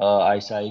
ISI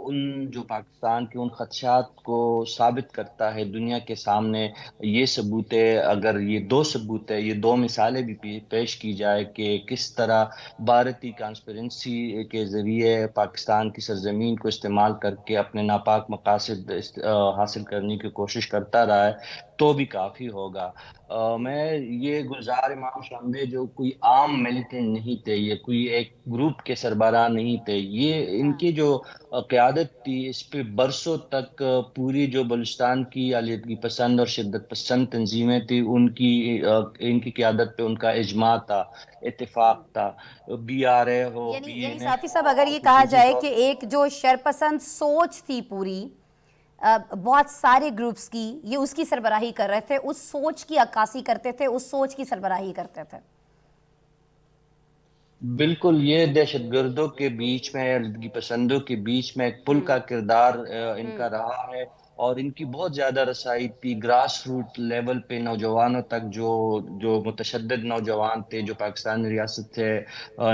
ان جو پاکستان کے ان خدشات کو ثابت کرتا ہے دنیا کے سامنے. یہ ثبوت ہے، اگر یہ دو ثبوت ہے، یہ دو مثالیں بھی پیش کی جائے کہ کس طرح بھارتی کانسپیرنسی کے ذریعے پاکستان کی سرزمین کو استعمال کر کے اپنے ناپاک مقاصد حاصل کرنے کی کوشش کرتا رہا ہے، تو بھی کافی ہوگا. میں یہ گلزار امام شامبے جو کوئی عام ملیٹنٹ نہیں تھے، یہ کوئی ایک گروپ کے سربراہ نہیں تھے، یہ ان کی جو قیادت تھی اس پہ برسوں تک پوری جو بلوچستان کی علیحدگی پسند اور شدت پسند تنظیمیں تھیں ان کی قیادت پہ ان کا اجماع تھا، اتفاق تھا. بی آر اے ہو، بی یعنی این صافی ایف صاحب، ہو، اگر اور یہ کہا خصوصی جائے طور کہ ایک جو شرپسند سوچ تھی پوری بہت سارے گروپس کی، یہ اس کی سربراہی کر رہے تھے، اس سوچ کی عکاسی کرتے تھے، اس سوچ کی سربراہی کرتے تھے. بالکل، یہ دہشت گردوں کے بیچ میں، علیحدگی پسندوں کے بیچ میں ایک پل کا کردار ان کا رہا ہے، اور ان کی بہت زیادہ رسائی تھی گراس روٹ لیول پہ نوجوانوں تک، جو متشدد نوجوان تھے، جو پاکستانی ریاست سے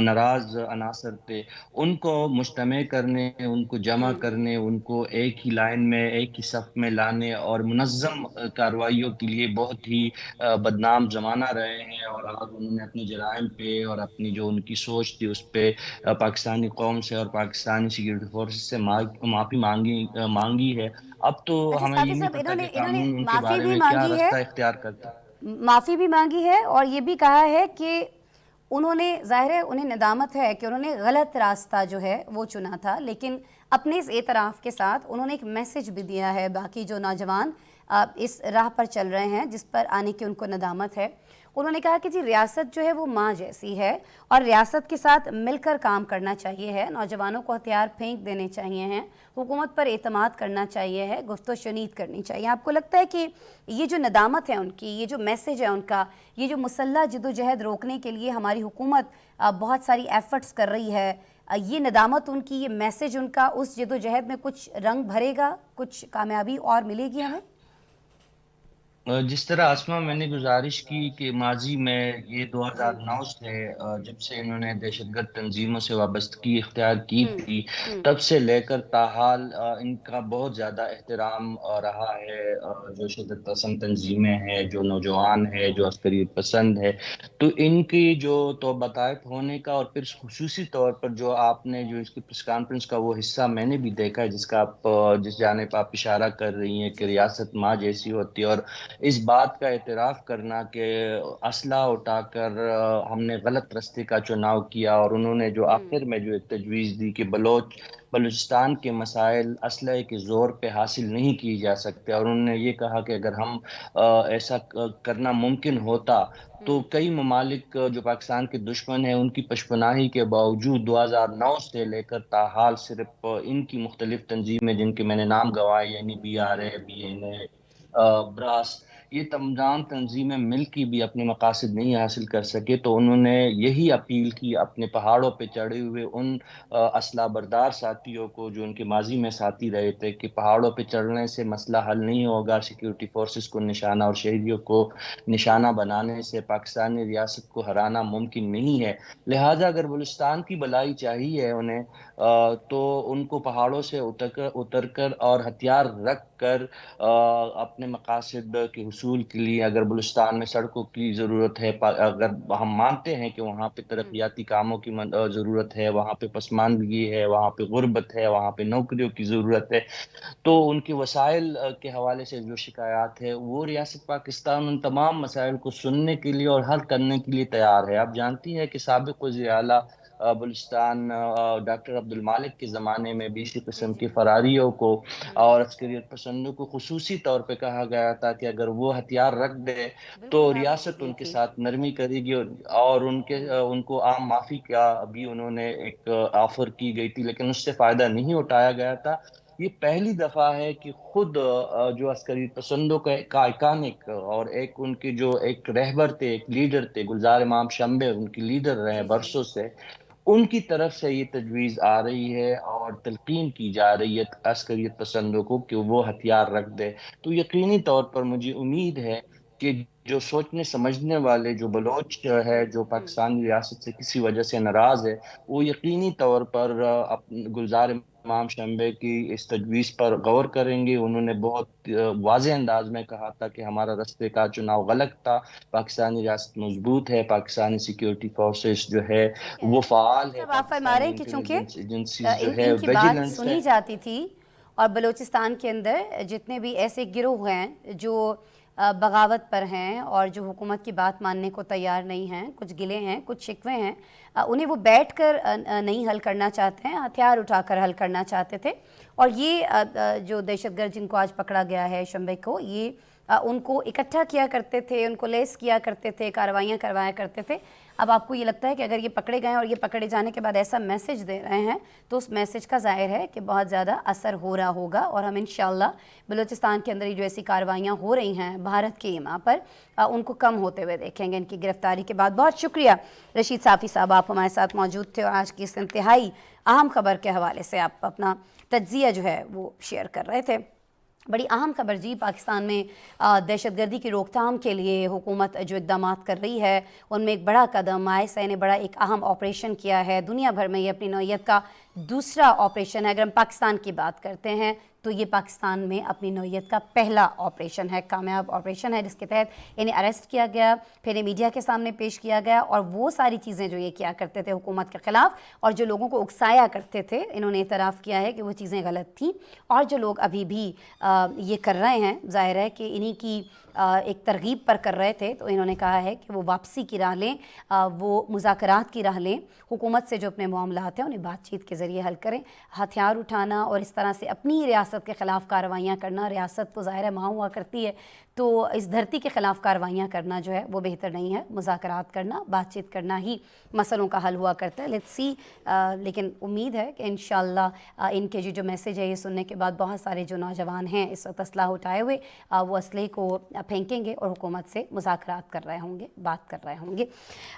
ناراض عناصر تھے، ان کو مجتمع کرنے، ان کو جمع کرنے، ان کو ایک ہی لائن میں، ایک ہی صف میں لانے اور منظم کارروائیوں کے لیے بہت ہی بدنام زمانہ رہے ہیں. اور آج انہوں نے اپنی جرائم پہ اور اپنی جو ان کی سوچ تھی اس پہ پاکستانی قوم سے اور پاکستانی سیکیورٹی فورسز سے معافی مانگی ہے. اب تو اچھا ہمیں یہ صافی نہیں صاحب، پتہ کہ انہوں نے قانون ان کے معافی بارے بھی میں کیا مانگی ہے، راستہ اختیار کرتا. معافی بھی مانگی ہے، اور یہ بھی کہا ہے کہ انہوں نے، ظاہر ہے انہیں ندامت ہے کہ انہوں نے غلط راستہ جو ہے وہ چنا تھا، لیکن اپنے اس اعتراف کے ساتھ انہوں نے ایک میسج بھی دیا ہے باقی جو نوجوان اس راہ پر چل رہے ہیں جس پر آنے کی ان کو ندامت ہے. انہوں نے کہا کہ جی ریاست جو ہے وہ ماں جیسی ہے، اور ریاست کے ساتھ مل کر کام کرنا چاہیے ہے، نوجوانوں کو ہتھیار پھینک دینے چاہیے ہیں، حکومت پر اعتماد کرنا چاہیے ہے، گفت و شنید کرنی چاہیے. آپ کو لگتا ہے کہ یہ جو ندامت ہے ان کی، یہ جو میسج ہے ان کا، یہ جو مسلح جدوجہد روکنے کے لیے ہماری حکومت بہت ساری ایفرٹس کر رہی ہے، یہ ندامت ان کی، یہ میسج ان کا اس جدوجہد میں کچھ رنگ بھرے گا، کچھ کامیابی اور ملے گی ہمیں؟ جس طرح آسما میں نے گزارش کی کہ ماضی میں یہ جی 2009 سے جب سے انہوں نے دہشت گرد تنظیموں سے وابستگی اختیار کی تھی، تب سے لے کر تاحال ان کا بہت زیادہ احترام رہا ہے. جو شدت پسند تنظیمیں ہیں، جو نوجوان ہیں، جو عسکریت پسند ہے، تو ان کی جو توبہ طائف ہونے کا، اور پھر خصوصی طور پر جو آپ نے جو اس کی پریس کانفرنس کا وہ حصہ میں نے بھی دیکھا ہے جس جانب آپ اشارہ کر رہی ہیں کہ جی جی ریاست ماں جیسی ہوتی ہے، اور اس بات کا اعتراف کرنا کہ اسلحہ اٹھا کر ہم نے غلط راستے کا چناؤ کیا، اور انہوں نے جو آخر میں جو ایک تجویز دی کہ بلوچستان کے مسائل اسلحے کے زور پہ حاصل نہیں کی جا سکتے، اور انہوں نے یہ کہا کہ اگر ہم ایسا کرنا ممکن ہوتا تو کئی ممالک جو پاکستان کے دشمن ہیں ان کی پشپناہی کے باوجود 2009 سے لے کر تاحال صرف ان کی مختلف تنظیمیں جن کے میں نے نام گوائے، یعنی B R A, B N A, BRAS, یہ تمام تنظیمیں مل کے بھی اپنے مقاصد نہیں حاصل کر سکے. تو انہوں نے یہی اپیل کی اپنے پہاڑوں پہ چڑھے ہوئے ان اسلحہ بردار ساتھیوں کو جو ان کے ماضی میں ساتھی رہے تھے کہ پہاڑوں پہ چڑھنے سے مسئلہ حل نہیں ہوگا، سیکیورٹی فورسز کو نشانہ اور شہریوں کو نشانہ بنانے سے پاکستانی ریاست کو ہرانا ممکن نہیں ہے. لہٰذا اگر بلوچستان کی بھلائی چاہیے انہیں تو ان کو پہاڑوں سے اتر کر اور ہتھیار رکھ کر اپنے مقاصد کے حصول کے لیے، اگر بلوچستان میں سڑکوں کی ضرورت ہے، اگر ہم مانتے ہیں کہ وہاں پہ ترقیاتی کاموں کی ضرورت ہے، وہاں پہ پسماندگی ہے، وہاں پہ غربت ہے، وہاں پہ نوکریوں کی ضرورت ہے، تو ان کے وسائل کے حوالے سے جو شکایات ہے وہ ریاست پاکستان ان تمام مسائل کو سننے کے لیے اور حل کرنے کے لیے تیار ہے. آپ جانتی ہیں کہ سابق وزیر اعلیٰ بلوچستان ڈاکٹر عبد المالک کے زمانے میں بھی اسی جی قسم جی کی فراریوں کو اور عسکریت پسندوں کو خصوصی طور پہ کہا گیا تھا کہ اگر وہ ہتھیار رکھ دے تو بالکل دعوت بھی ریاست دی ان کے تھی. ساتھ نرمی کرے گی، اور ان کو عام معافی کا بھی انہوں نے ایک آفر کی گئی تھی، لیکن اس سے فائدہ نہیں اٹھایا گیا تھا. یہ پہلی دفعہ ہے کہ خود جو عسکری پسندوں کا آئیکانک اور ایک ان کے جو ایک رہبر تھے، ایک لیڈر تھے، گلزار امام شمبے ان کی لیڈر رہے جی جی برسوں سے، ان کی طرف سے یہ تجویز آ رہی ہے اور تلقین کی جا رہی ہے عسکریت پسندوں کو کہ وہ ہتھیار رکھ دے. تو یقینی طور پر مجھے امید ہے کہ جو سوچنے سمجھنے والے جو بلوچ ہے جو پاکستانی ریاست سے کسی وجہ سے ناراض ہے، وہ یقینی طور پر گلزار امام شنبے کی اس تجویز پر غور کریں گے۔ انہوں نے بہت واضح انداز میں کہا تھا کہ ہمارا رستے کا چناؤ غلط تھا، پاکستانی ریاست مضبوط ہے، پاکستانی سیکیورٹی فورسز جو ہے وہ فعال ہے، صاحب آپ فرما رہے پاکستانی ہیں کہ چونکہ انٹیلیجنس ایجنسیز جو ہے ان کی بات ویجیلنس ہے۔ سنی جاتی تھی، اور بلوچستان کے اندر جتنے بھی ایسے گروہ ہیں جو بغاوت پر ہیں اور جو حکومت کی بات ماننے کو تیار نہیں ہیں، کچھ گلے ہیں، کچھ شکوے ہیں، انہیں وہ بیٹھ کر نہیں حل کرنا چاہتے ہیں، ہتھیار اٹھا کر حل کرنا چاہتے تھے۔ اور یہ جو دہشت گرد جن کو آج پکڑا گیا ہے شنبے کو، یہ ان کو اکٹھا کیا کرتے تھے، ان کو لیس کیا کرتے تھے، کارروائیاں کروایا کرتے تھے۔ اب آپ کو یہ لگتا ہے کہ اگر یہ پکڑے گئے اور یہ پکڑے جانے کے بعد ایسا میسج دے رہے ہیں تو اس میسج کا ظاہر ہے کہ بہت زیادہ اثر ہو رہا ہوگا، اور ہم انشاءاللہ بلوچستان کے اندر جو ایسی کارروائیاں ہو رہی ہیں بھارت کے ایما پر، ان کو کم ہوتے ہوئے دیکھیں گے ان کی گرفتاری کے بعد۔ بہت شکریہ رشید صافی صاحب، آپ ہمارے ساتھ موجود تھے اور آج کی اس انتہائی اہم خبر کے حوالے سے آپ اپنا تجزیہ جو ہے وہ شیئر کر رہے تھے۔ بڑی اہم خبر جی، پاکستان میں دہشت گردی کی روک تھام کے لیے حکومت جو اقدامات کر رہی ہے ان میں ایک بڑا قدم ISI نے بڑا ایک اہم آپریشن کیا ہے۔ دنیا بھر میں یہ اپنی نوعیت کا دوسرا آپریشن ہے۔ اگر ہم پاکستان کی بات کرتے ہیں تو یہ پاکستان میں اپنی نوعیت کا پہلا آپریشن ہے، کامیاب آپریشن ہے، جس کے تحت انہیں اریسٹ کیا گیا، پھر انہیں میڈیا کے سامنے پیش کیا گیا، اور وہ ساری چیزیں جو یہ کیا کرتے تھے حکومت کے خلاف اور جو لوگوں کو اکسایا کرتے تھے، انہوں نے اعتراف کیا ہے کہ وہ چیزیں غلط تھیں، اور جو لوگ ابھی بھی یہ کر رہے ہیں ظاہر ہے کہ انہی کی ایک ترغیب پر کر رہے تھے، تو انہوں نے کہا ہے کہ وہ واپسی کی راہ لیں، وہ مذاکرات کی راہ لیں، حکومت سے جو اپنے معاملات ہیں انہیں بات چیت کے ذریعے حل کریں۔ ہتھیار اٹھانا اور اس طرح سے اپنی ریاست کے خلاف کارروائیاں کرنا، ریاست تو ظاہر ہے ماں ہوا کرتی ہے، تو اس دھرتی کے خلاف کارروائیاں کرنا جو ہے وہ بہتر نہیں ہے۔ مذاکرات کرنا، بات چیت کرنا ہی مسئلوں کا حل ہوا کرتا ہے۔ لیٹس سی، لیکن امید ہے کہ انشاءاللہ ان کے جو میسیج ہے یہ سننے کے بعد بہت سارے جو نوجوان ہیں اس وقت اسلحہ اٹھائے ہوئے وہ اسلحے کو پھینکیں گے اور حکومت سے مذاکرات کر رہے ہوں گے، بات کر رہے ہوں گے۔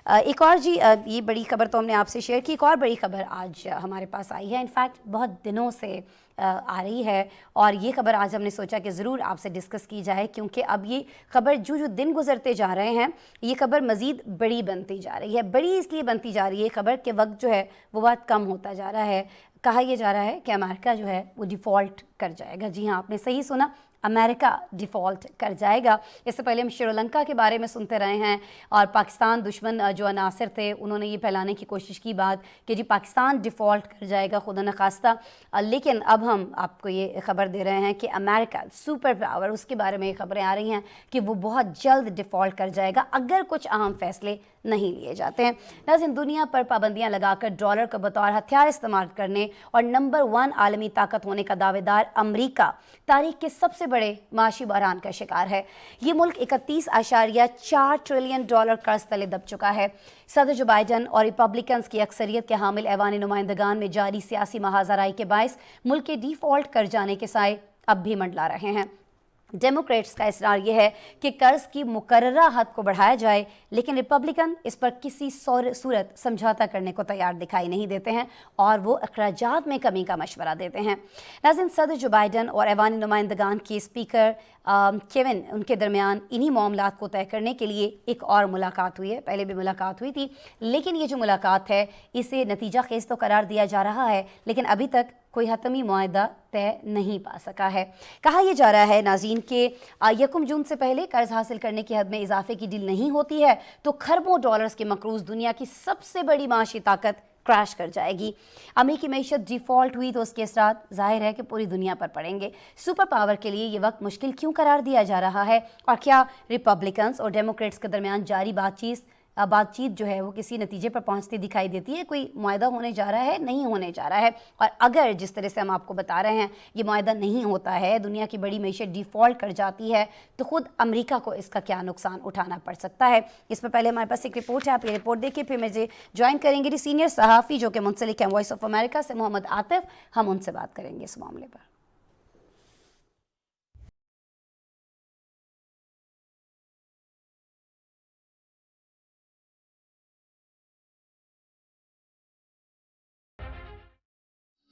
ایک اور جی، یہ بڑی خبر تو ہم نے آپ سے شیئر کی، ایک اور بڑی خبر آج ہمارے پاس آئی ہے، انفیکٹ بہت دنوں سے آ رہی ہے، اور یہ خبر آج ہم نے سوچا کہ ضرور آپ سے ڈسکس کی جائے، کیونکہ اب یہ خبر جو دن گزرتے جا رہے ہیں یہ خبر مزید بڑی بنتی جا رہی ہے۔ بڑی اس لیے بنتی جا رہی ہے خبر کہ وقت جو ہے وہ بہت کم ہوتا جا رہا ہے۔ کہا یہ جا رہا ہے کہ امریکہ جو ہے وہ ڈیفالٹ کر جائے گا۔ جی ہاں، آپ نے صحیح سنا، امریکہ ڈیفالٹ کر جائے گا۔ اس سے پہلے ہم شری لنکا کے بارے میں سنتے رہے ہیں، اور پاکستان دشمن جو عناصر تھے انہوں نے یہ پھیلانے کی کوشش کی بات کہ جی پاکستان ڈیفالٹ کر جائے گا خدا نخواستہ، لیکن اب ہم آپ کو یہ خبر دے رہے ہیں کہ امریکہ سپر پاور، اس کے بارے میں یہ خبریں آ رہی ہیں کہ وہ بہت جلد ڈیفالٹ کر جائے گا اگر کچھ اہم فیصلے نہیں لیے جاتے ہیں۔ ناظرین، دنیا پر پابندیاں لگا کر ڈالر کو بطور ہتھیار استعمال کرنے اور نمبر 1 عالمی طاقت ہونے کا دعوے دار امریکہ تاریخ کے سب سے بڑے معاشی بحران کا شکار ہے۔ یہ ملک 31.4 ٹریلین ڈالر قرض تلے دب چکا ہے۔ صدر جو بائیڈن اور ریپبلکنز کی اکثریت کے حامل ایوان نمائندگان میں جاری سیاسی محاذرائی کے باعث ملک کے ڈیفالٹ کر جانے کے سائے اب بھی منڈلا رہے ہیں۔ ڈیموکریٹس کا اصرار یہ ہے کہ قرض کی مقررہ حد کو بڑھایا جائے، لیکن ریپبلکن اس پر کسی صورت سمجھوتا کرنے کو تیار دکھائی نہیں دیتے ہیں، اور وہ اخراجات میں کمی کا مشورہ دیتے ہیں۔ ناظرین، صدر جو بائیڈن اور ایوان نمائندگان کے اسپیکر کیون ان کے درمیان انہی معاملات کو طے کرنے کے لیے ایک اور ملاقات ہوئی ہے۔ پہلے بھی ملاقات ہوئی تھی، لیکن یہ جو ملاقات ہے اسے نتیجہ خیز تو قرار دیا جا رہا ہے، لیکن ابھی تک کوئی حتمی معاہدہ طے نہیں پا سکا ہے۔ کہا یہ جا رہا ہے ناظرین کہ 1 جون سے پہلے قرض حاصل کرنے کی حد میں اضافے کی ڈیل نہیں ہوتی ہے تو کھربوں ڈالرز کے مقروض دنیا کی سب سے بڑی معاشی طاقت کریش کر جائے گی۔ امریکی معیشت ڈیفالٹ ہوئی تو اس کے اثرات ظاہر ہے کہ پوری دنیا پر پڑیں گے۔ سپر پاور کے لیے یہ وقت مشکل کیوں قرار دیا جا رہا ہے، اور کیا ریپبلکنز اور ڈیموکریٹس کے درمیان جاری بات چیت جو ہے وہ کسی نتیجے پر پہنچتی دکھائی دیتی ہے؟ کوئی معاہدہ ہونے جا رہا ہے؟ نہیں ہونے جا رہا ہے، اور اگر جس طرح سے ہم آپ کو بتا رہے ہیں یہ معاہدہ نہیں ہوتا ہے، دنیا کی بڑی معیشت ڈیفالٹ کر جاتی ہے، تو خود امریکہ کو اس کا کیا نقصان اٹھانا پڑ سکتا ہے۔ اس پر پہلے ہمارے پاس ایک رپورٹ ہے، آپ یہ رپورٹ دیکھیں، پھر مجھے جوائن کریں گے سینئر صحافی جو کہ منسلک ہیں وائس آف امریکہ سے، محمد عاطف، ہم ان سے بات کریں گے اس معاملے پر۔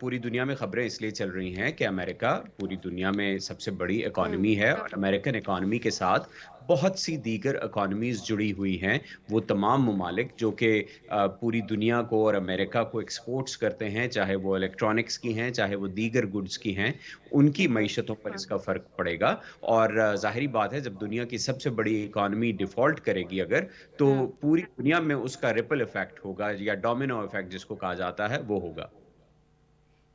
پوری دنیا میں خبریں اس لیے چل رہی ہیں کہ امریکہ پوری دنیا میں سب سے بڑی اکانومی ہے، اور امریکن اکانومی کے ساتھ بہت سی دیگر اکانومیز جڑی ہوئی ہیں۔ وہ تمام ممالک جو کہ پوری دنیا کو اور امریکہ کو ایکسپورٹس کرتے ہیں، چاہے وہ الیکٹرانکس کی ہیں، چاہے وہ دیگر گڈز کی ہیں، ان کی معیشتوں پر اس کا فرق پڑے گا۔ اور ظاہری بات ہے، جب دنیا کی سب سے بڑی اکانومی ڈیفالٹ کرے گی اگر، تو پوری دنیا میں اس کا ریپل ایفیکٹ ہوگا، یا ڈومینو ایفیکٹ جس کو کہا جاتا ہے، وہ ہوگا۔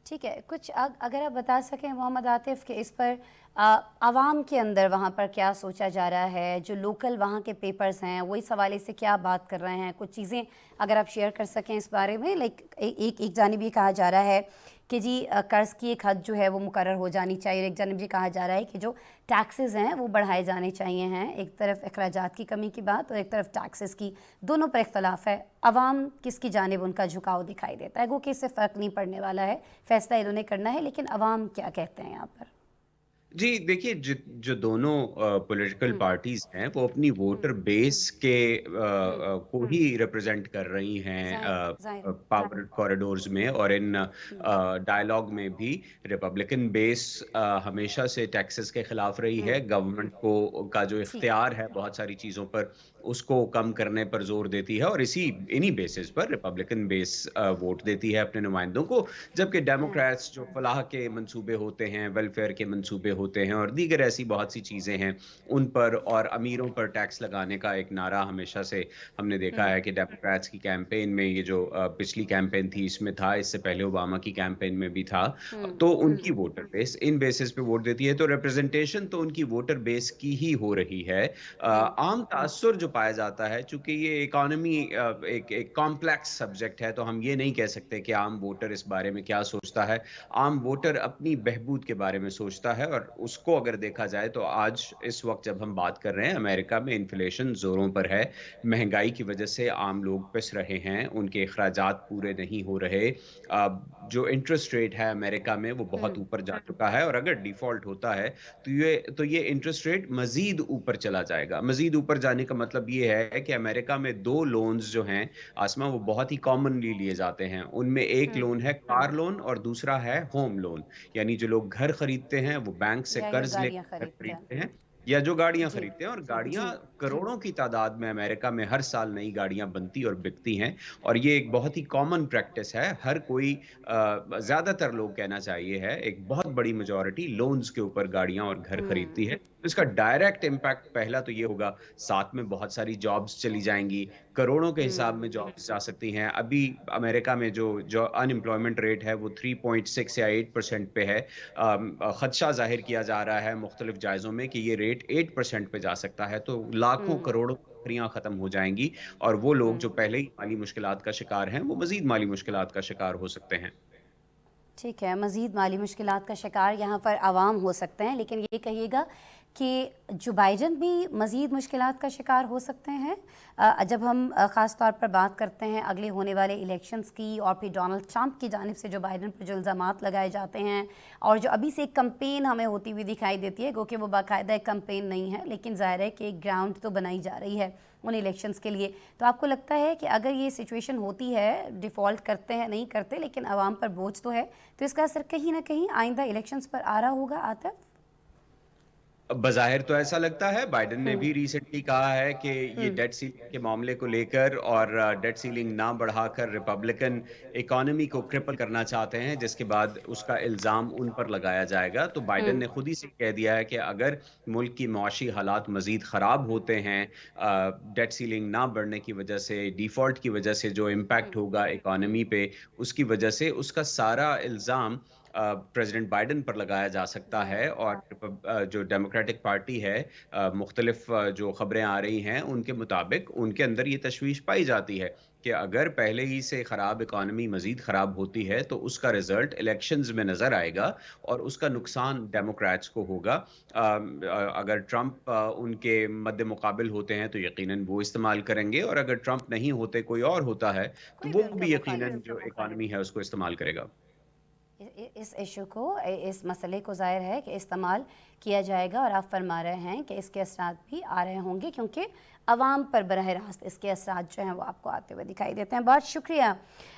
ٹھیک ہے، کچھ اگر آپ بتا سکیں محمد عاطف کہ اس پر عوام کے اندر وہاں پر کیا سوچا جا رہا ہے، جو لوکل وہاں کے پیپرز ہیں وہ اس حوالے سے کیا بات کر رہے ہیں، کچھ چیزیں اگر آپ شیئر کر سکیں اس بارے میں۔ لائک ایک جانب یہ کہا جا رہا ہے کہ جی قرض کی ایک حد جو ہے وہ مقرر ہو جانی چاہیے، اور ایک جانب یہ کہا جا رہا ہے کہ جو ٹیکسز ہیں وہ بڑھائے جانے چاہیے ہیں۔ ایک طرف اخراجات کی کمی کی بات اور ایک طرف ٹیکسز کی، دونوں پر اختلاف ہے۔ عوام کس کی جانب ان کا جھکاؤ دکھائی دیتا ہے؟ گو کہ اس سے فرق نہیں پڑنے والا ہے، فیصلہ انہوں نے کرنا ہے، لیکن عوام کیا کہتے ہیں یہاں پر؟ جی دیکھیے، جو دونوں پولیٹیکل پارٹیز ہیں وہ اپنی ووٹر بیس کے کو ہی ریپرزینٹ کر رہی ہیں ظاہر پاور کوریڈورز میں، اور ان ڈائلاگ میں بھی ریپبلکن بیس ہمیشہ سے ٹیکسز کے خلاف رہی ہے۔ گورنمنٹ کو کا جو ٹھیک ہے، اختیار ہے بہت ساری چیزوں پر، اس کو کم کرنے پر زور دیتی ہے، اور انہی بیسز پر ریپبلکن بیس ووٹ دیتی ہے اپنے نمائندوں کو، جبکہ ڈیموکریٹس جو فلاح کے منصوبے ہوتے ہیں، ویلفیئر کے منصوبے ہوتے ہیں، اور دیگر ایسی بہت سی چیزیں ہیں ان پر، اور امیروں پر ٹیکس لگانے کا ایک نعرہ ہمیشہ سے ہم نے دیکھا ہے کہ ڈیموکریٹس کی کیمپین میں، یہ جو پچھلی کیمپین تھی اس میں تھا، اس سے پہلے اوباما کی کیمپین میں بھی تھا، تو ان کی ووٹر بیس ان بیسز پہ ووٹ دیتی ہے، تو ریپرزنٹیشن تو ان کی ووٹر بیس کی ہی ہو رہی ہے۔ عام تاثر جو پایا جاتا ہے، چونکہ یہ اکانومی ایک کمپلیکس سبجیکٹ ہے، تو ہم یہ نہیں کہہ سکتے کہ عام ووٹر اس بارے میں کیا سوچتا ہے۔ عام ووٹر اپنی بہبود کے بارے میں سوچتا ہے، اور اس کو اگر دیکھا جائے تو آج اس وقت جب ہم بات کر رہے ہیں، امریکہ میں انفلیشن زوروں پر ہے، مہنگائی کی وجہ سے عام لوگ پس رہے ہیں، ان کے اخراجات پورے نہیں ہو رہے، جو انٹرسٹ ریٹ ہے امریکہ میں وہ بہت اوپر جا چکا ہے، اور اگر ڈیفالٹ ہوتا ہے تو یہ انٹرسٹ ریٹ مزید اوپر چلا جائے گا۔ مزید اوپر جانے کا مطلب یہ ہے کہ امریکہ میں دو لونز جو ہیں آسما، وہ بہت ہی کامنلی لیے جاتے ہیں۔ ان میں ایک لون ہے کار لون، اور دوسرا ہے ہوم لون، یعنی جو لوگ گھر خریدتے ہیں وہ بینک سے یا قرض لے گاڑیاں کر گھر خریدتے خریدتے ہیں؟ ہیں، یا جو گاڑیاں جی خریدتے ہیں، اور گاڑیاں جی کروڑوں کی تعداد میں امریکہ میں ہر سال نئی گاڑیاں بنتی اور بکتی ہیں، اور یہ ایک بہت ہی کامن پریکٹس ہے۔ ہر کوئی زیادہ تر لوگ کہنا چاہیے ہے، ایک بہت بڑی میجورٹی لونز کے اوپر گاڑیاں اور گھر خریدتی ہے۔ اس کا ڈائریکٹ امپیکٹ پہلا تو یہ ہوگا، ساتھ میں بہت ساری جابز چلی جائیں گی، کروڑوں کے حساب میں جابز جا سکتی ہیں۔ ابھی امریکہ میں جو ان امپلائمنٹ ریٹ ہے وہ 3.6 یا 8% پہ ہے۔ خدشہ ظاہر کیا جا رہا ہے مختلف جائزوں میں کہ یہ ریٹ 8% پہ جا سکتا ہے، تو لاکھوں کروڑوں نوکریاں ختم ہو جائیں گی، اور وہ لوگ جو پہلے ہی مالی مشکلات کا شکار ہیں وہ مزید مالی مشکلات کا شکار ہو سکتے ہیں۔ ٹھیک ہے، مزید مالی مشکلات کا شکار یہاں پر عوام ہو سکتے ہیں، لیکن یہ کہیے گا کہ جو بائیڈن بھی مزید مشکلات کا شکار ہو سکتے ہیں؟ جب ہم خاص طور پر بات کرتے ہیں اگلے ہونے والے الیکشنز کی، اور پھر ڈونلڈ ٹرمپ کی جانب سے جو بائیڈن پر جو الزامات لگائے جاتے ہیں، اور جو ابھی سے ایک کمپین ہمیں ہوتی ہوئی دکھائی دیتی ہے، گو کہ وہ باقاعدہ ایک کمپین نہیں ہے، لیکن ظاہر ہے کہ ایک گراؤنڈ تو بنائی جا رہی ہے ان الیکشنز کے لیے، تو آپ کو لگتا ہے کہ اگر یہ سچویشن ہوتی ہے، ڈیفالٹ کرتے ہیں نہیں کرتے لیکن عوام پر بوجھ تو ہے، تو اس کا اثر کہیں نہ کہیں آئندہ الیکشنز پر آ رہا ہوگا؟ عاطف؟ بظاہر تو ایسا لگتا ہے۔ بائیڈن نے بھی ریسنٹلی کہا ہے کہ یہ ڈیٹ سیلنگ کے معاملے کو لے کر، اور ڈیٹ سیلنگ نہ بڑھا کر ریپبلکن اکانومی کو کرپل کرنا چاہتے ہیں، جس کے بعد اس کا الزام ان پر لگایا جائے گا۔ تو بائیڈن نے خود ہی سے کہہ دیا ہے کہ اگر ملک کی معاشی حالات مزید خراب ہوتے ہیں، ڈیٹ سیلنگ نہ بڑھنے کی وجہ سے، ڈیفالٹ کی وجہ سے جو امپیکٹ ہوگا اکانومی پہ، اس کی وجہ سے اس کا سارا الزام پریزیڈنٹ بائیڈن پر لگایا جا سکتا ہے۔ اور جو ڈیموکریٹک پارٹی ہے، مختلف جو خبریں آ رہی ہیں ان کے مطابق ان کے اندر یہ تشویش پائی جاتی ہے کہ اگر پہلے ہی سے خراب اکانومی مزید خراب ہوتی ہے تو اس کا رزلٹ الیکشنز میں نظر آئے گا، اور اس کا نقصان ڈیموکریٹس کو ہوگا۔ اگر ٹرمپ ان کے مد مقابل ہوتے ہیں تو یقیناً وہ استعمال کریں گے، اور اگر ٹرمپ نہیں ہوتے، کوئی اور ہوتا ہے، تو کوئی وہ بھی ان کا بھی مخالف یقیناً جو اکانومی ہے اس کو استعمال کرے گا۔ اس ایشو کو، اس مسئلے کو ظاہر ہے کہ استعمال کیا جائے گا، اور آپ فرما رہے ہیں کہ اس کے اثرات بھی آ رہے ہوں گے کیونکہ عوام پر براہ راست اس کے اثرات جو ہیں وہ آپ کو آتے ہوئے دکھائی دیتے ہیں۔ بہت شکریہ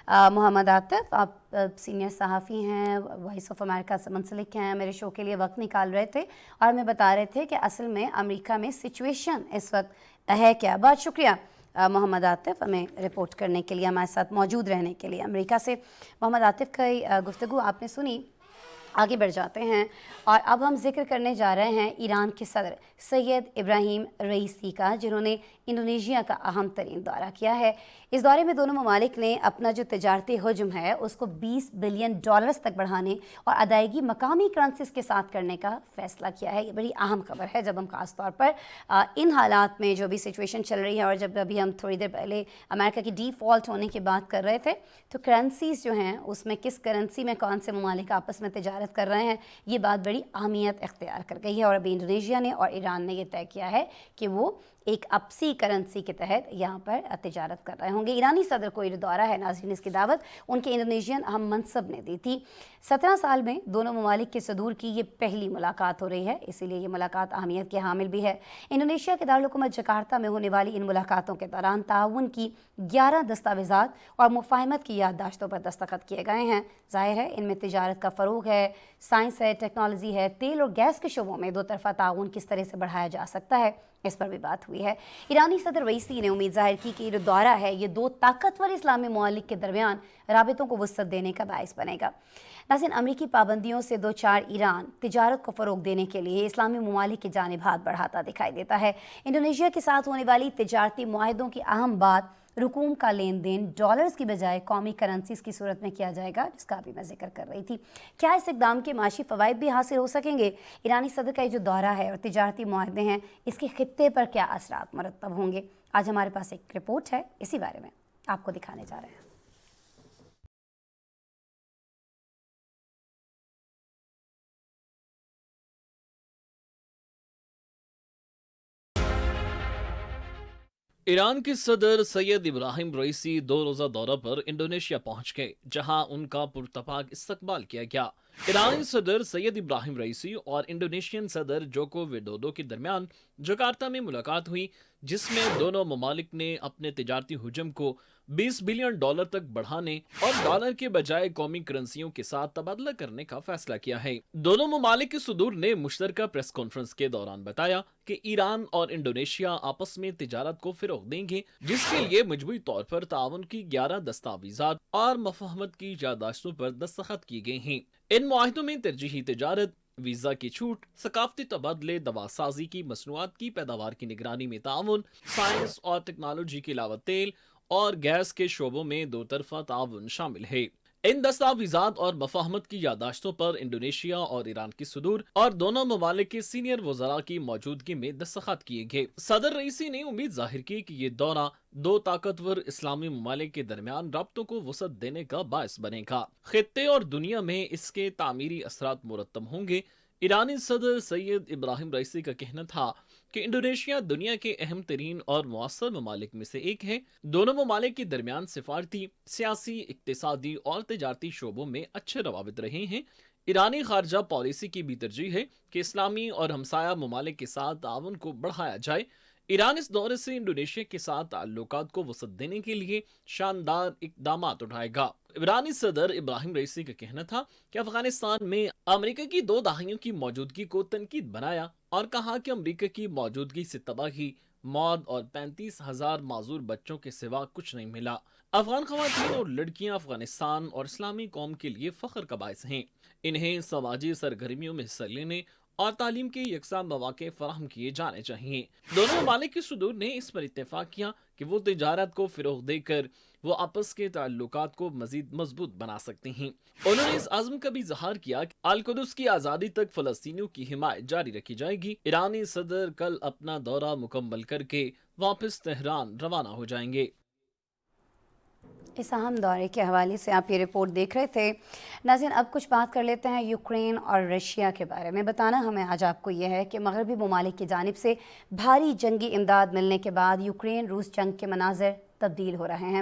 محمد عاطف، آپ سینئر صحافی ہیں، وائس آف امریکہ سے منسلک ہیں، میرے شو کے لیے وقت نکال رہے تھے اور ہمیں بتا رہے تھے کہ اصل میں امریکہ میں سچویشن اس وقت ہے کیا۔ بہت شکریہ محمد عاطف ہمیں رپورٹ کرنے کے لیے، ہمارے ساتھ موجود رہنے کے لیے امریکہ سے۔ محمد عاطف کی گفتگو آپ نے سنی، آگے بڑھ جاتے ہیں اور اب ہم ذکر کرنے جا رہے ہیں ایران کے صدر سید ابراہیم رئیسی کا، جنہوں نے انڈونیشیا کا اہم ترین دورہ کیا ہے۔ اس دورے میں دونوں ممالک نے اپنا جو تجارتی حجم ہے اس کو $20 بلین تک بڑھانے اور ادائیگی مقامی کرنسیز کے ساتھ کرنے کا فیصلہ کیا ہے۔ یہ بڑی اہم خبر ہے جب ہم خاص طور پر ان حالات میں جو بھی سچویشن چل رہی ہے، اور جب ابھی ہم تھوڑی دیر پہلے امریکہ کی ڈیفالٹ ہونے کی بات کر رہے تھے، تو کرنسیز جو ہیں اس میں کس کرنسی میں کون سے ممالک آپس میں تجارت کر رہے ہیں، یہ بات بڑی اہمیت اختیار کر گئی ہے، اور ابھی انڈونیشیا نے اور ایران نے یہ طے کیا ہے کہ وہ ایک اپسی کرنسی کے تحت یہاں پر تجارت کر رہے ہوں گے۔ ایرانی صدر کو یہ دورہ ہے، ناظرین اس کی دعوت ان کے انڈونیشین اہم منصب نے دی تھی۔ 17 سال میں دونوں ممالک کے صدور کی یہ پہلی ملاقات ہو رہی ہے، اسی لیے یہ ملاقات اہمیت کے حامل بھی ہے۔ انڈونیشیا کے دارالحکومت جکارتہ میں ہونے والی ان ملاقاتوں کے دوران تعاون کی 11 دستاویزات اور مفاہمت کی یادداشتوں پر دستخط کیے گئے ہیں۔ ظاہر ہے ان میں تجارت کا فروغ ہے، سائنس ہے، ٹیکنالوجی ہے، تیل اور گیس کے شعبوں میں دو طرفہ تعاون کس طرح سے بڑھایا جا سکتا ہے، اس پر بھی بات ہوئی ہے۔ ایرانی صدر رئیسی نے امید ظاہر کی کہ یہ دورہ ہے یہ دو طاقتور اسلامی ممالک کے درمیان رابطوں کو وسعت دینے کا باعث بنے گا۔ ناظرین، امریکی پابندیوں سے دوچار ایران تجارت کو فروغ دینے کے لیے اسلامی ممالک کی جانب ہاتھ بڑھاتا دکھائی دیتا ہے۔ انڈونیشیا کے ساتھ ہونے والی تجارتی معاہدوں کی اہم بات رقوم کا لین دین ڈالرز کی بجائے قومی کرنسیز کی صورت میں کیا جائے گا، جس کا بھی میں ذکر کر رہی تھی۔ کیا اس اقدام کے معاشی فوائد بھی حاصل ہو سکیں گے؟ ایرانی صدر کا یہ جو دورہ ہے اور تجارتی معاہدے ہیں، اس کے خطے پر کیا اثرات مرتب ہوں گے؟ آج ہمارے پاس ایک رپورٹ ہے، اسی بارے میں آپ کو دکھانے جا رہے ہیں۔ ایران کے صدر سید ابراہیم رئیسی 2 روزہ دورہ پر انڈونیشیا پہنچ گئے، جہاں ان کا پرتپاک استقبال کیا گیا۔ ایرانی صدر سید ابراہیم رئیسی اور انڈونیشین صدر جوکو وڈودو کے درمیان جکارتہ میں ملاقات ہوئی، جس میں دونوں ممالک نے اپنے تجارتی حجم کو $20 بلین تک بڑھانے اور ڈالر کے بجائے قومی کرنسیوں کے ساتھ تبادلہ کرنے کا فیصلہ کیا ہے۔ دونوں ممالک کے صدور نے مشترکہ پریس کانفرنس کے دوران بتایا کہ ایران اور انڈونیشیا آپس میں تجارت کو فروغ دیں گے، جس کے لیے مجموعی طور پر تعاون کی 11 دستاویزات اور مفاہمت کی یادداشتوں پر دستخط کیے گئے ہیں۔ ان معاہدوں میں ترجیحی تجارت، ویزا کی چھوٹ، ثقافتی تبادلے، دوا سازی کی مصنوعات کی پیداوار کی نگرانی میں تعاون، سائنس اور ٹیکنالوجی کے علاوہ تیل اور گیس کے شعبوں میں دو طرفہ تعاون شامل ہے۔ ان دستاویزات اور مفاہمت کی یادداشتوں پر انڈونیشیا اور ایران کی صدور اور دونوں ممالک کے سینئر وزراء کی موجودگی میں دستخط کیے گئے۔ صدر رئیسی نے امید ظاہر کی کہ یہ دورہ دو طاقتور اسلامی ممالک کے درمیان رابطوں کو وسعت دینے کا باعث بنے گا۔ خطے اور دنیا میں اس کے تعمیری اثرات مرتب ہوں گے۔ ایرانی صدر سید ابراہیم رئیسی کا کہنا تھا کہ انڈونیشیا دنیا کے اہم ترین اور مؤثر ممالک میں سے ایک ہے۔ دونوں ممالک کے درمیان سفارتی، سیاسی، اقتصادی اور تجارتی شعبوں میں اچھے روابط رہے ہیں۔ ایرانی خارجہ پالیسی کی بھی ترجیح ہے کہ اسلامی اور ہمسایہ ممالک کے ساتھ تعاون کو بڑھایا جائے۔ ایران اس دورے سے انڈونیشیا کے ساتھ تعلقات کو وسعت دینے کے لیے شاندار اقدامات اٹھائے گا۔ ایرانی صدر ابراہیم رئیسی کا کہنا تھا کہ افغانستان میں امریکہ کی 2 دہائیوں کی موجودگی کو تنقید بنایا اور کہا کہ امریکہ کی موجودگی سے تباہی، موت اور 35,000 معذور بچوں کے سوا کچھ نہیں ملا۔ افغان خواتین اور لڑکیاں افغانستان اور اسلامی قوم کے لیے فخر کا باعث ہیں۔ انہیں سماجی سرگرمیوں میں حصہ لینے اور تعلیم کے یکساں مواقع فراہم کیے جانے چاہیے۔ دونوں ممالک کے صدور نے اس پر اتفاق کیا کہ وہ تجارت کو فروغ دے کر وہ آپس کے تعلقات کو مزید مضبوط بنا سکتے ہیں۔ انہوں نے اس عزم کا بھی اظہار کیا کہ القدس کی آزادی تک فلسطینیوں کی حمایت جاری رکھی جائے گی۔ ایرانی صدر کل اپنا دورہ مکمل کر کے واپس تہران روانہ ہو جائیں گے۔ اس اہم دورے کے حوالے سے آپ یہ رپورٹ دیکھ رہے تھے۔ ناظرین، اب کچھ بات کر لیتے ہیں یوکرین اور رشیا کے بارے میں۔ بتانا ہمیں آج آپ کو یہ ہے کہ مغربی ممالک کی جانب سے بھاری جنگی امداد ملنے کے بعد یوکرین روس جنگ کے مناظر تبدیل ہو رہے ہیں۔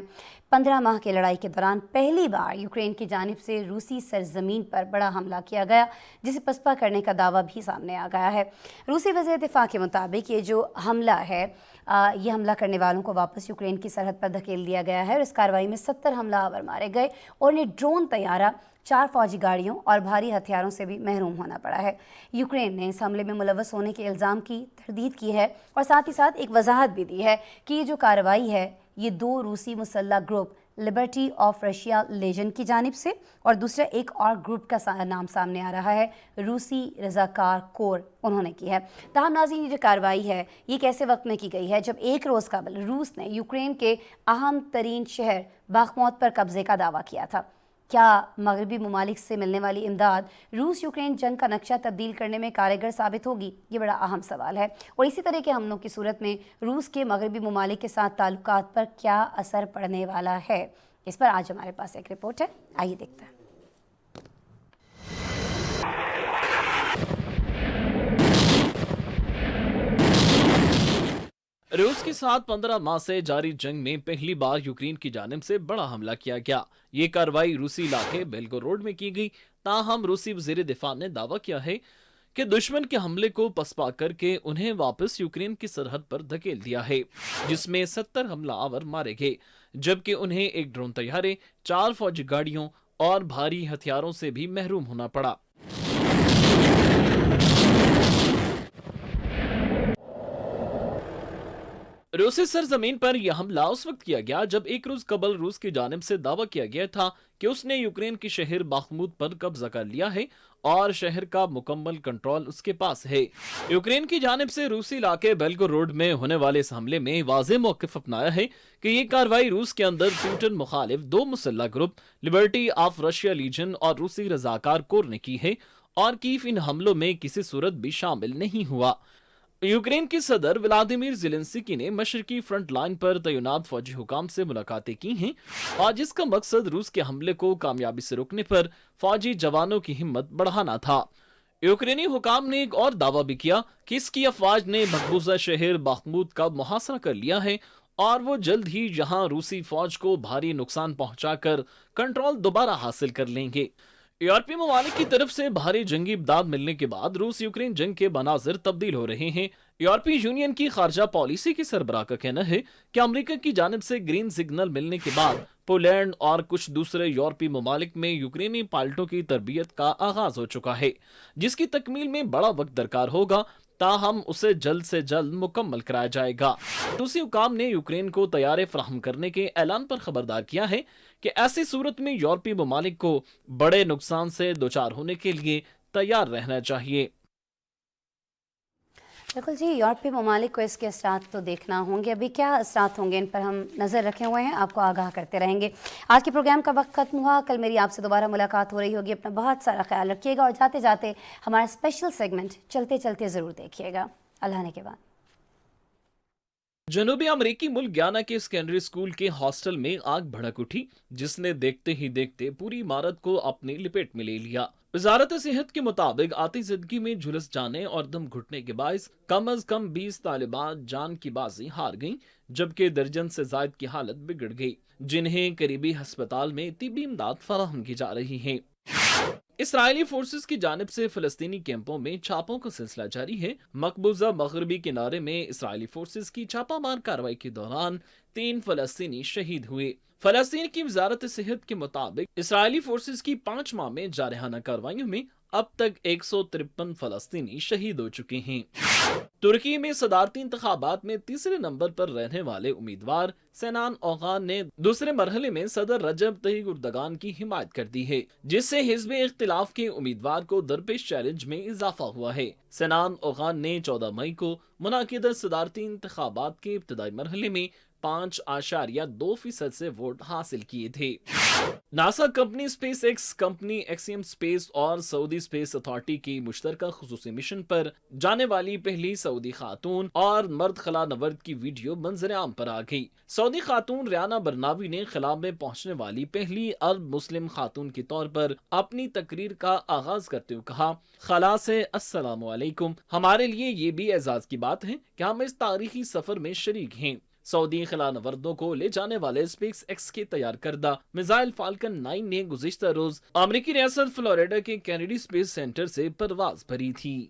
15 ماہ کی لڑائی کے دوران پہلی بار یوکرین کی جانب سے روسی سرزمین پر بڑا حملہ کیا گیا، جسے پسپا کرنے کا دعویٰ بھی سامنے آ گیا ہے۔ روسی وزیر دفاع کے مطابق یہ جو حملہ ہے یہ حملہ کرنے والوں کو واپس یوکرین کی سرحد پر دھکیل دیا گیا ہے اور اس کارروائی میں 70 حملہ آور مارے گئے اور انہیں ڈرون طیارہ، 4 فوجی گاڑیوں اور بھاری ہتھیاروں سے بھی محروم ہونا پڑا ہے۔ یوکرین نے اس حملے میں ملوث ہونے کے الزام کی تردید کی ہے اور ساتھ ہی ساتھ ایک وضاحت بھی دی ہے کہ یہ جو کارروائی ہے یہ 2 روسی مسلح گروپ لبرٹی آف رشیا لیجن کی جانب سے اور دوسرا ایک اور گروپ کا نام سامنے آ رہا ہے روسی رضاکار کور، انہوں نے کی ہے۔ تاہم ناظرین، یہ جو کارروائی ہے یہ کیسے وقت میں کی گئی ہے جب ایک روز قبل روس نے یوکرین کے اہم ترین شہر باخموت پر قبضے کا دعویٰ کیا تھا؟ کیا مغربی ممالک سے ملنے والی امداد روس یوکرین جنگ کا نقشہ تبدیل کرنے میں کارگر ثابت ہوگی؟ یہ بڑا اہم سوال ہے، اور اسی طرح کے حملوں کی صورت میں روس کے مغربی ممالک کے ساتھ تعلقات پر کیا اثر پڑنے والا ہے؟ اس پر آج ہمارے پاس ایک رپورٹ ہے، آئیے دیکھتے ہیں۔ روس کے ساتھ 15 ماہ سے جاری جنگ میں پہلی بار یوکرین کی جانب سے بڑا حملہ کیا گیا۔ یہ کارروائی روسی علاقے بیلگورود میں کی گئی، تاہم روسی وزیر دفاع نے دعویٰ کیا ہے کہ دشمن کے حملے کو پسپا کر کے انہیں واپس یوکرین کی سرحد پر دھکیل دیا ہے، جس میں 70 حملہ آور مارے گئے، جبکہ انہیں ایک ڈرون طیارے، 4 فوجی گاڑیوں اور بھاری ہتھیاروں سے بھی محروم ہونا پڑا۔ روسی سرزمین پر یہ حملہ اس وقت کیا گیا جب ایک روز قبل روس کی جانب سے دعویٰ کیا گیا تھا کہ اس نے یوکرین کے شہر باخموت پر قبضہ کر لیا ہے اور شہر کا مکمل کنٹرول اس کے پاس ہے۔ یوکرین کی جانب سے روسی علاقے بیلگورود میں ہونے والے اس حملے میں واضح موقف اپنایا ہے کہ یہ کارروائی روس کے اندر پوٹن مخالف 2 مسلح گروپ لبرٹی آف رشیا لیجن اور روسی رضاکار کور نے کی ہے، اور کیف ان حملوں میں کسی صورت بھی شامل نہیں ہوا۔ یوکرین کے صدر ولادیمیر زیلنسکی نے مشرقی فرنٹ لائن پر تعینات فوجی حکام سے ملاقاتیں کی ہیں، اور جس کا مقصد روس کے حملے کو کامیابی سے روکنے پر فوجی جوانوں کی ہمت بڑھانا تھا۔ یوکرینی حکام نے ایک اور دعویٰ بھی کیا کہ اس کی افواج نے مقبوضہ شہر باخموت کا محاصرہ کر لیا ہے اور وہ جلد ہی یہاں روسی فوج کو بھاری نقصان پہنچا کر کنٹرول دوبارہ حاصل کر لیں گے۔ یورپی ممالک کی طرف سے بھاری جنگی امداد ملنے کے بعد روس یوکرین جنگ کے مناظر تبدیل ہو رہے ہیں۔ یورپی یونین کی خارجہ پالیسی کی سربراہ کا کہنا ہے کہ امریکہ کی جانب سے گرین سگنل ملنے کے بعد پولینڈ اور کچھ دوسرے یورپی ممالک میں یوکرینی پائلٹوں کی تربیت کا آغاز ہو چکا ہے، جس کی تکمیل میں بڑا وقت درکار ہوگا، تاہم اسے جلد سے جلد مکمل کرایا جائے گا۔ روسی حکام نے یوکرین کو طیارے فراہم کرنے کے اعلان پر خبردار کیا ہے کہ ایسی صورت میں یورپی ممالک کو بڑے نقصان سے دوچار ہونے کے لیے تیار رہنا چاہیے۔ بالکل جی، یورپی ممالک کو اس کے اثرات تو دیکھنا ہوں گے، ابھی کیا اثرات ہوں گے ان پر ہم نظر رکھے ہوئے ہیں، آپ کو آگاہ کرتے رہیں گے۔ آج کے پروگرام کا وقت ختم ہوا، کل میری آپ سے دوبارہ ملاقات ہو رہی ہوگی، اپنا بہت سارا خیال رکھیے گا، اور جاتے جاتے ہمارا اسپیشل سیگمنٹ چلتے چلتے ضرور دیکھیے گا۔ اللہ نے کے بعد جنوبی امریکی ملک گیانا کے سیکنڈری اسکول کے ہاسٹل میں آگ بھڑک اٹھی، جس نے دیکھتے ہی دیکھتے پوری عمارت کو اپنی لپیٹ میں لے لیا۔ وزارت صحت کے مطابق آتی زدگی میں جھلس جانے اور دم گھٹنے کے باعث کم از کم 20 طالبات جان کی بازی ہار گئیں، جبکہ درجن سے زائد کی حالت بگڑ گئی، جنہیں قریبی ہسپتال میں طبی امداد فراہم کی جا رہی ہے۔ اسرائیلی فورسز کی جانب سے فلسطینی کیمپوں میں چھاپوں کا سلسلہ جاری ہے۔ مقبوضہ مغربی کنارے میں اسرائیلی فورسز کی چھاپہ مار کارروائی کے دوران 3 فلسطینی شہید ہوئے۔ فلسطین کی وزارت صحت کے مطابق اسرائیلی فورسز کی 5 ماہ میں جارحانہ کارروائیوں میں اب تک 153 فلسطینی شہید ہو چکے ہیں۔ ترکی میں صدارتی انتخابات میں تیسرے نمبر پر رہنے والے امیدوار سنان اوغان نے دوسرے مرحلے میں صدر رجب طیب اردگان کی حمایت کر دی ہے، جس سے حزب اختلاف کے امیدوار کو درپیش چیلنج میں اضافہ ہوا ہے۔ سنان اوغان نے 14 مئی کو منعقدہ صدارتی انتخابات کے ابتدائی مرحلے میں 5.2% سے ووٹ حاصل کیے تھے۔ NASA company space x company ایکسیم space اور سعودی اسپیس اتھارٹی کی مشترکہ خصوصی مشن پر جانے والی پہلی سعودی خاتون اور مرد خلا نورد کی ویڈیو منظر عام پر آ گئی۔ سعودی خاتون ریانا برناوی نے خلا میں پہنچنے والی پہلی عرب مسلم خاتون کے طور پر اپنی تقریر کا آغاز کرتے ہوئے کہا، خلا سے السلام علیکم، ہمارے لیے یہ بھی اعزاز کی بات ہے کہ ہم اس تاریخی سفر میں شریک ہیں۔ سعودی خلا نوردوں کو لے جانے والے اسپیس ایکس کے تیار کردہ میزائل فالکن 9 نے گزشتہ روز امریکی ریاست فلوریڈا کے کینیڈی اسپیس سینٹر سے پرواز بھری تھی۔